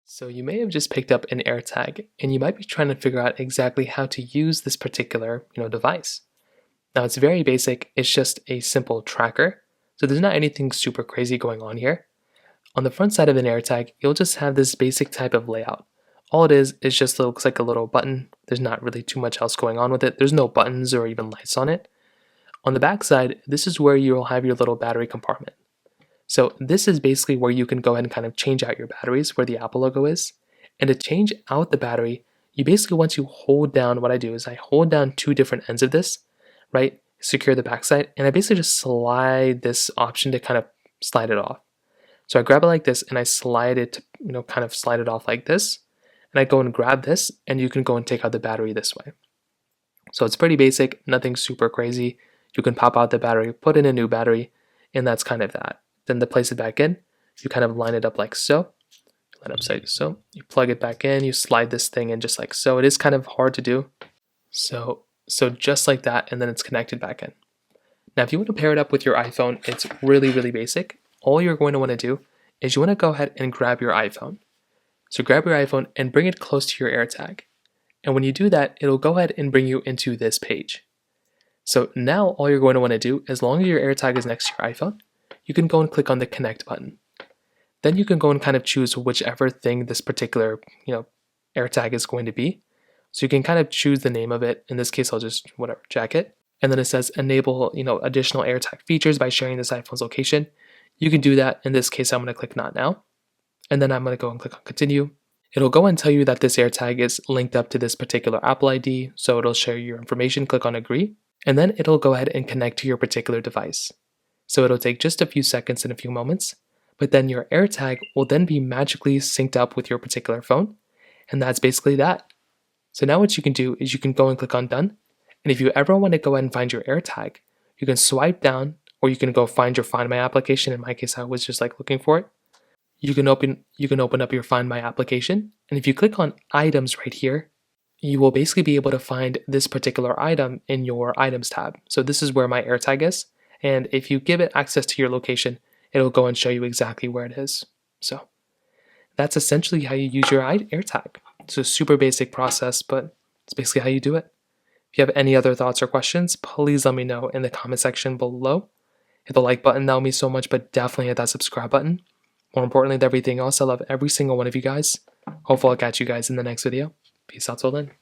So you may have just picked up an AirTag and you might be trying to figure out exactly how to use this particular, device. Now it's very basic. It's just a simple tracker. So there's not anything super crazy going on here. On the front side of an AirTag, you'll just have this basic type of layout. All it is just looks like a little button. There's not really too much else going on with it. There's no buttons or even lights on it. On the back side, this is where you'll have your little battery compartment. So this is basically where you can go ahead and kind of change out your batteries where the Apple logo is. And to change out the battery, you basically, once you hold down, what I do is I hold down two different ends of this, right? Secure the backside, and I basically just slide this option to kind of slide it off. So I grab it like this and I slide it to, kind of slide it off like this. And I go and grab this and you can go and take out the battery this way. So it's pretty basic, nothing super crazy. You can pop out the battery, put in a new battery, and that's kind of that. Then to place it back in, you kind of line it up like so. Line up like so. You plug it back in, you slide this thing in just like so. It is kind of hard to do. So just like that, and then it's connected back in. Now if you want to pair it up with your iPhone, it's really, really basic. All you're going to want to do is you want to go ahead and grab your iPhone. So grab your iPhone and bring it close to your AirTag. And when you do that, it'll go ahead and bring you into this page. So now all you're going to want to do, as long as your AirTag is next to your iPhone, you can go and click on the connect button. Then you can go and kind of choose whichever thing this particular, AirTag is going to be. So you can kind of choose the name of it. In this case, I'll just jacket. And then it says enable, additional AirTag features by sharing this iPhone's location. You can do that. In this case, I'm going to click not now. And then I'm going to go and click on continue. It'll go and tell you that this AirTag is linked up to this particular Apple ID. So it'll share your information, click on agree. And then it'll go ahead and connect to your particular device. So it'll take just a few seconds and a few moments, but then your AirTag will then be magically synced up with your particular phone, and that's basically that. So now what you can do is you can go and click on done, and if you ever want to go ahead and find your AirTag, you can swipe down, or you can go find your Find My application. In my case, I was just looking for it. You can open up your Find My application, and if you click on items right here, you will basically be able to find this particular item in your items tab. So this is where my AirTag is. And if you give it access to your location, it'll go and show you exactly where it is. So that's essentially how you use your AirTag. It's a super basic process, but it's basically how you do it. If you have any other thoughts or questions, please let me know in the comment section below. Hit the like button, that would mean so much, but definitely hit that subscribe button. More importantly than everything else, I love every single one of you guys. Hopefully I'll catch you guys in the next video. Peace out till then.